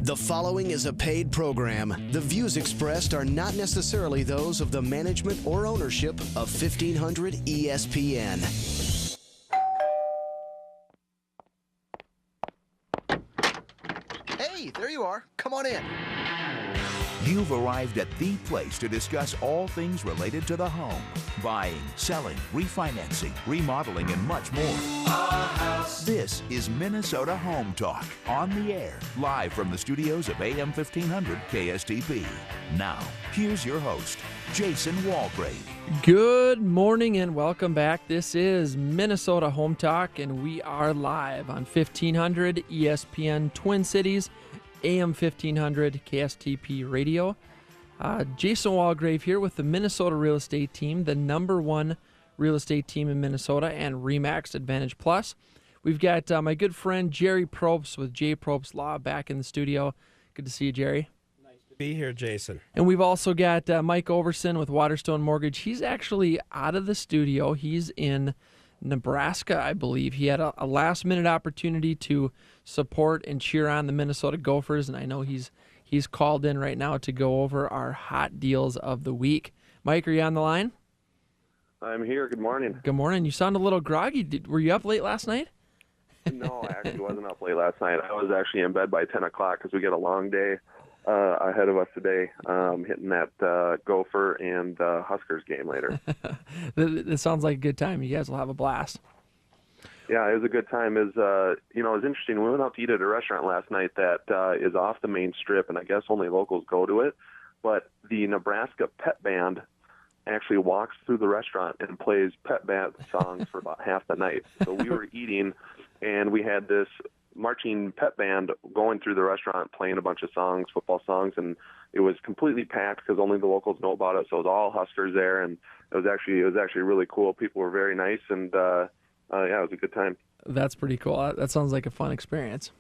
The following is a paid program. The views expressed are not necessarily those of the management or ownership of 1500 ESPN. Hey, there you are. Come on in. You've arrived at the place to discuss all things related to the home. Buying, selling, refinancing, remodeling, and much more. This is Minnesota Home Talk, on the air, live from the studios of AM 1500 KSTP. Now, here's your host, Jason Walgrave. Good morning and welcome back. This is Minnesota Home Talk, and we are live on 1500 ESPN Twin Cities, AM 1500 KSTP Radio. Jason Walgrave here with the Minnesota Real Estate Team, the #1 real estate team in Minnesota, and RE/MAX Advantage Plus. We've got my good friend Jerry Probst with J Probst Law back in the studio. Good to see you, Jerry. Nice to be here, Jason. And we've also got Mike Overson with Waterstone Mortgage. He's actually out of the studio. He's in Nebraska, I believe. He had a last-minute opportunity to support and cheer on the Minnesota Gophers, and I know he's called in right now to go over our hot deals of the week. Mike, are you on the line? I'm here. Good morning. Good morning. You sound a little groggy. Were you up late last night? No, I actually wasn't up late last night. I was actually in bed by 10 o'clock because we get a long day ahead of us today, hitting that Gopher and Huskers game later. This sounds like a good time. You guys will have a blast. Yeah, it was a good time. It was interesting. We went out to eat at a restaurant last night that is off the main strip, and I guess only locals go to it. But the Nebraska Pet Band actually walks through the restaurant and plays pet band songs for about half the night. So we were eating, and we had this marching pet band going through the restaurant playing a bunch of songs, football songs, and it was completely packed because only the locals know about it. So it was all Huskers there, and it was actually really cool. People were very nice, and it was a good time. That's pretty cool. That sounds like a fun experience.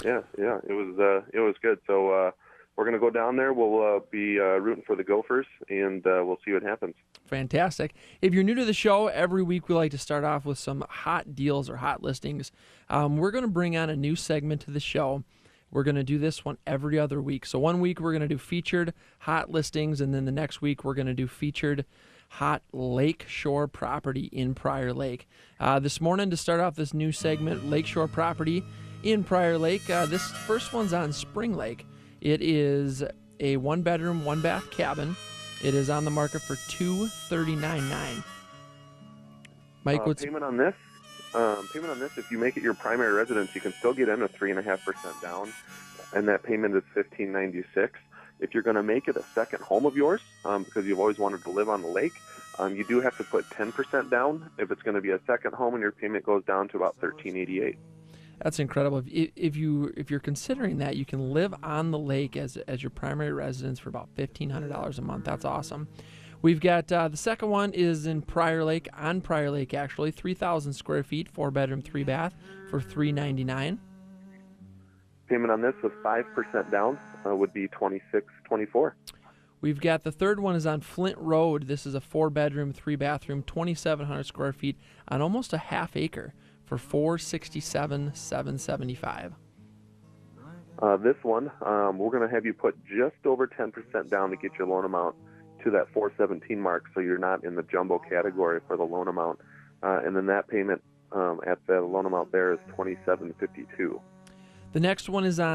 Yeah, it was good. So we're going to go down there. We'll be rooting for the Gophers, and we'll see what happens. Fantastic. If you're new to the show, every week we like to start off with some hot deals or hot listings. We're going to bring on a new segment to the show. We're going to do this one every other week. So one week we're going to do featured hot listings, and then the next week we're going to do featured hot lakeshore property in Prior Lake. This morning, to start off this new segment, lakeshore property in Prior Lake, this first one's on Spring Lake. It is a 1-bedroom, 1-bath cabin. It is on the market for $239,900. Mike, what's payment on this? If you make it your primary residence, you can still get in a 3.5% down, and that payment is $1,596. If you're going to make it a second home of yours, because you've always wanted to live on the lake, you do have to put 10% down. If it's going to be a second home, and your payment goes down to about $1,388. That's incredible. If you're considering that, you can live on the lake as your primary residence for about $1,500 a month. That's awesome. We've got the second one is in Prior Lake, on Prior Lake actually, 3,000 square feet, 4-bedroom, 3-bath for $399,000. Payment on this with 5% down would be $2,624. We've got the third one is on Flint Road. This is a 4-bedroom, 3-bathroom, 2,700 square feet on almost a half acre for $467,775. This one, we're going to have you put just over 10% down to get your loan amount to that $417 mark, so you're not in the jumbo category for the loan amount. And then that payment at the loan amount there is $2,752. The next one is on